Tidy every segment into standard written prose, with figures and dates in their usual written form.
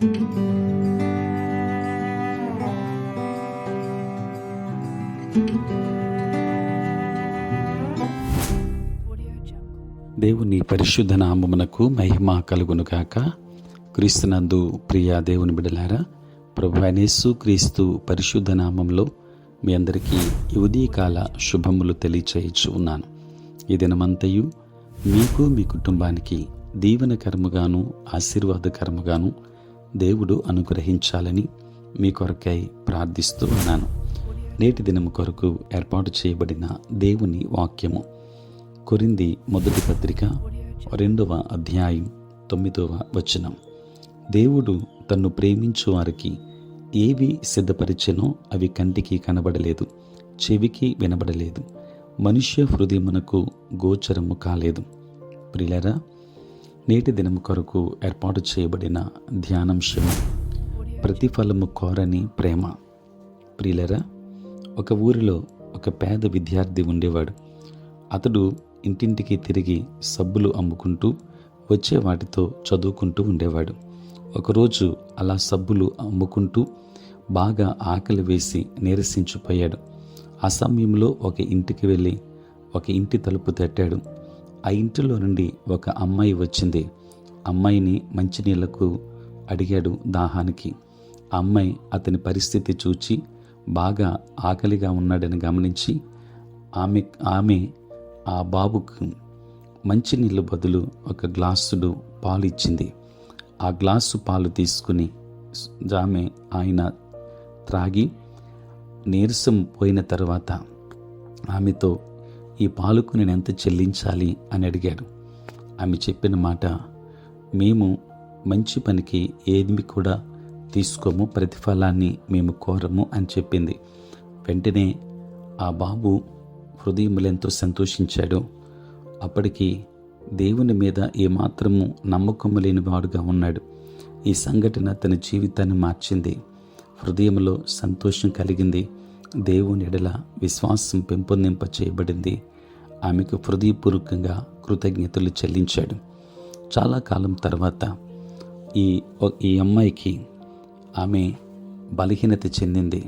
దేవుని పరిశుద్ధ నామమునకు మహిమ కలుగునుగాక. క్రీస్తునందు ప్రియ దేవుని బిడ్డలారా, ప్రభువైన యేసు క్రీస్తు పరిశుద్ధ నామంలో మీ అందరికీ ఈ ఉదయకాల శుభములు తెలియచేయచ్చు ఉన్నాను. ఈ దినమంతయు మీకు మీ కుటుంబానికి దీవెనకరముగాను ఆశీర్వాదకరముగాను దేవుడు అనుగ్రహించాలని మీ కొరకై ప్రార్థిస్తూ ఉన్నాను. నేటి దినము కొరకు ఏర్పాటు చేయబడిన దేవుని వాక్యము కొరింథీ మొదటి పత్రిక 2వ అధ్యాయం 9వ వచనం. దేవుడు తన్ను ప్రేమించు వారికి ఏవి సిద్ధపరిచెనో అవి కంటికి కనబడలేదు, చెవికి వినబడలేదు, మనుష్య హృదయమునకు గోచరము కాలేదు. ప్రియులారా, నేటి దినము కొరకు ఏర్పాటు చేయబడిన ధ్యానాంశము ప్రతిఫలము కోరని ప్రేమ. ప్రియులారా, ఒక ఊరిలో ఒక పేద విద్యార్థి ఉండేవాడు. అతడు ఇంటింటికి తిరిగి సబ్బులు అమ్ముకుంటూ వచ్చే వాటితో చదువుకుంటూ ఉండేవాడు. ఒకరోజు అలా సబ్బులు అమ్ముకుంటూ బాగా ఆకలి వేసి నీరసించిపోయాడు. ఆ సమయంలో ఒక ఇంటికి వెళ్ళి ఒక ఇంటి తలుపు తట్టాడు. ఆ ఇంటిలో నుండి ఒక అమ్మాయి వచ్చింది. అమ్మాయిని మంచినీళ్లకు అడిగాడు దాహానికి. ఆ అమ్మాయి అతని పరిస్థితి చూచి బాగా ఆకలిగా ఉన్నాడని గమనించి ఆమె ఆ బాబుకు మంచినీళ్ళు బదులు ఒక గ్లాసుడు పాలు ఇచ్చింది. ఆ గ్లాసు పాలు తీసుకుని ఆయన త్రాగి నీరసం పోయిన తర్వాత ఆమెతో, ఈ పాలకు నేను ఎంత చెల్లించాలి అని అడిగాడు. ఆమె చెప్పిన మాట, మేము మంచి పనికి ఏది కూడా తీసుకోము, ప్రతిఫలాన్ని మేము కోరము అని చెప్పింది. వెంటనే ఆ బాబు హృదయములో ఎంతో సంతోషించాడు. అప్పటికి దేవుని మీద ఏమాత్రము నమ్మకము లేని వాడుగా ఉన్నాడు. ఈ సంఘటన తన జీవితాన్ని మార్చింది. హృదయంలో సంతోషం కలిగింది. దేవుని ఎడల విశ్వాసం పెంపొందింప చేయబడింది. ఆమెకు హృదయపూర్వకంగా కృతజ్ఞతలు చెల్లించాడు. చాలా కాలం తర్వాత ఈ అమ్మాయికి ఆమె బలహీనత చెందింది.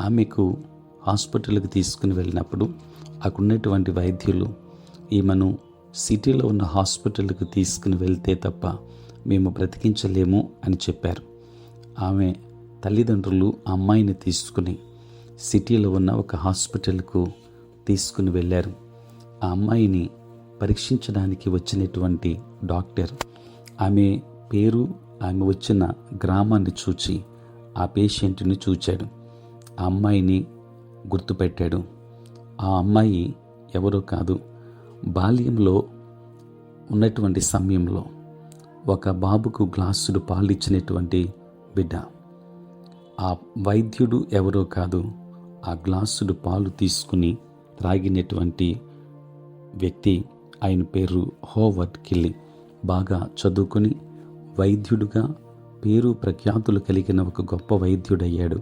ఆమెకు హాస్పిటల్కి తీసుకుని వెళ్ళినప్పుడు అక్కడున్నటువంటి వైద్యులు ఈమెను సిటీలో ఉన్న హాస్పిటల్కి తీసుకుని వెళ్తే తప్ప మేము బ్రతికించలేము అని చెప్పారు. ఆమె తల్లిదండ్రులు ఆ అమ్మాయిని తీసుకుని సిటీలో ఉన్న ఒక హాస్పిటల్కు తీసుకుని వెళ్ళారు. ఆ అమ్మాయిని పరీక్షించడానికి వచ్చినటువంటి డాక్టర్ ఆమె పేరు, ఆమె వచ్చిన గ్రామాన్ని చూచి ఆ పేషెంట్ని చూచాడు. ఆ అమ్మాయిని గుర్తుపెట్టాడు. ఆ అమ్మాయి ఎవరో కాదు, బాల్యంలో ఉన్నటువంటి సమయంలో ఒక బాబుకు గ్లాసుడు పాలు ఇచ్చినటువంటి బిడ్డ. ఆ వైద్యుడు ఎవరో కాదు, ఆ గ్లాసుడు పాలు తీసుకుని త్రాగినటువంటి వ్యక్తి. ఆయన పేరు హోవర్డ్ కిల్లీ. బాగా చదువుకుని వైద్యుడుగా పేరు ప్రఖ్యాతులు కలిగిన ఒక గొప్ప వైద్యుడయ్యాడు.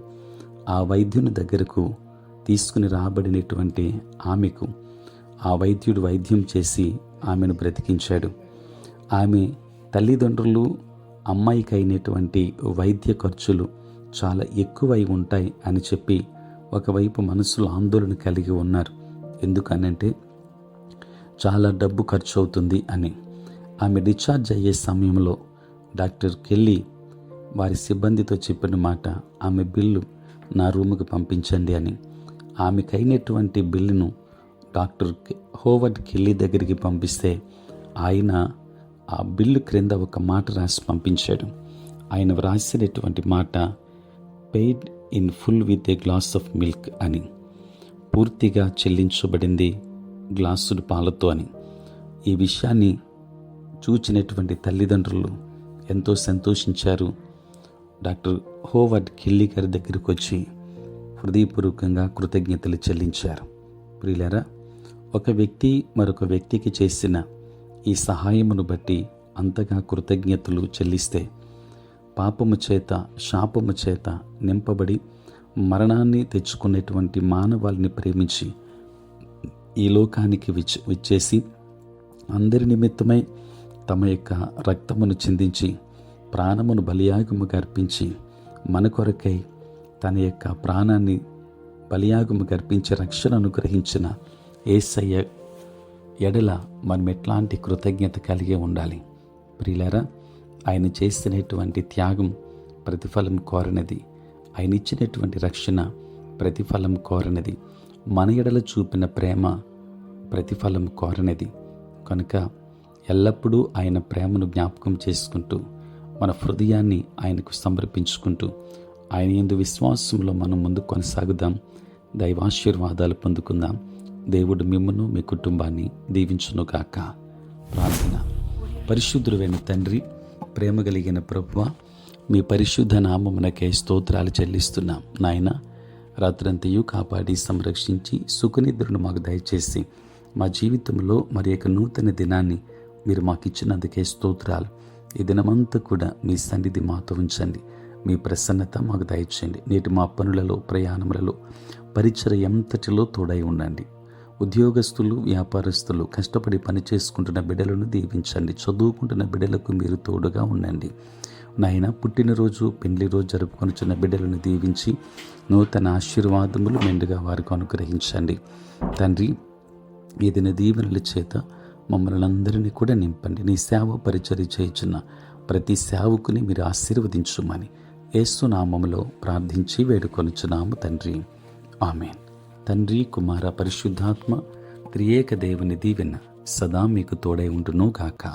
ఆ వైద్యుని దగ్గరకు తీసుకుని రాబడినటువంటి ఆమెకు ఆ వైద్యుడు వైద్యం చేసి ఆమెను బ్రతికించాడు. ఆమె తల్లిదండ్రులు అమ్మాయికి అయినటువంటి వైద్య ఖర్చులు చాలా ఎక్కువై ఉంటాయి అని చెప్పి ఒకవైపు మనసులో ఆందోళన కలిగి ఉన్నారు. ఎందుకనంటే చాలా డబ్బు ఖర్చు అవుతుంది అని. ఆమె డిశ్చార్జ్ అయ్యే సమయంలో డాక్టర్ కెల్లీ వారి సిబ్బందితో చెప్పిన మాట, ఆమె బిల్లు నా రూముకి పంపించండి అని. ఆమెకైనటువంటి బిల్లును డాక్టర్ హోవర్డ్ కెల్లీ దగ్గరికి పంపిస్తే ఆయన ఆ బిల్లు క్రింద ఒక మాట రాసి పంపించాడు. ఆయన వ్రాసినటువంటి మాట, paid in full with a glass of milk అని. పూర్తిగా చెల్లించబడింది గ్లాసుడు పాలతో అని. ఈ విషయాన్ని చూచినటువంటి తల్లిదండ్రులు ఎంతో సంతోషించారు. డాక్టర్ హోవర్డ్ కెల్లీ గారి దగ్గరికి వచ్చి హృదయపూర్వకంగా కృతజ్ఞతలు చెల్లించారు. ప్రియులారా, ఒక వ్యక్తి మరొక వ్యక్తికి చేసిన ఈ సహాయమును బట్టి అంతగా కృతజ్ఞతలు చెల్లిస్తే పాపము చేత శాపము చేత నింపబడి మరణాన్ని తెచ్చుకునేటువంటి మానవాళిని ప్రేమించి ఈ లోకానికి విచ్చేసి అందరి నిమిత్తమై తమ యొక్క రక్తమును చిందించి ప్రాణమును బలియాగముగా అర్పించి మన కొరకై తన యొక్క ప్రాణాన్ని బలియాగముగా అర్పించి రక్షణ అనుగ్రహించిన యేసయ్య ఎడల మనం ఎట్లాంటి కృతజ్ఞత కలిగి ఉండాలి. ప్రియులారా, ఆయన చేసినటువంటి త్యాగం ప్రతిఫలం కోరనిది, ఆయన ఇచ్చినటువంటి రక్షణ ప్రతిఫలం కోరనిది, మన ఎడల చూపిన ప్రేమ ప్రతిఫలం కోరనిది. కనుక ఎల్లప్పుడూ ఆయన ప్రేమను జ్ఞాపకం చేసుకుంటూ మన హృదయాన్ని ఆయనకు సమర్పించుకుంటూ ఆయన యందు విశ్వాసంలో మనం ముందు కొనసాగుదాం. దైవాశీర్వాదాలు పొందుకుందాం. దేవుడు మిమ్మును మీ కుటుంబాన్ని దీవించునుగాక. ప్రార్థన. పరిశుద్ధుడైన తండ్రి, ప్రేమ కలిగిన ప్రభువా, మీ పరిశుద్ధ నామమునకే స్తోత్రాలు చెల్లిస్తున్నాం. నాయన, రాత్రంతయు కాపాడి సంరక్షించి సుఖనిద్రను మాకు దయచేసి మా జీవితంలో మరి యొక్క నూతన దినాన్ని మీరు మాకు ఇచ్చినందుకే స్తోత్రాలు. ఈ దినమంతా కూడా మీ సన్నిధి మాతో ఉంచండి. మీ ప్రసన్నత మాకు దయచేయండి. నేటి మా పనులలో, ప్రయాణములలో, పరిచర్య ఎంతటిలో తోడై ఉండండి. ఉద్యోగస్తులు, వ్యాపారస్తులు, కష్టపడి పని చేసుకుంటున్న బిడ్డలను దీవించండి. చదువుకుంటున్న బిడ్డలకు మీరు తోడుగా ఉండండి. నాయన, పుట్టినరోజు, పెళ్లి రోజు జరుపుకొనుచున్న బిడ్డలను దీవించి నూతన ఆశీర్వాదములు మెండుగా వారికి అనుగ్రహించండి. తండ్రి, ఈ దిన దీవెనల చేత మమ్మల్ని అందరినీ కూడా నింపండి. నీ సేవ పరిచర్య చేయుచున్న ప్రతి సేవకుని మీరు ఆశీర్వదించుమని యేసు నామములో ప్రార్థించి వేడుకొనుచున్నాము తండ్రి. ఆమేన్. తండ్రి, కుమార, పరిశుద్ధాత్మ త్రియేక దేవుని దీవెన సదా మీకు తోడై ఉండును గాక.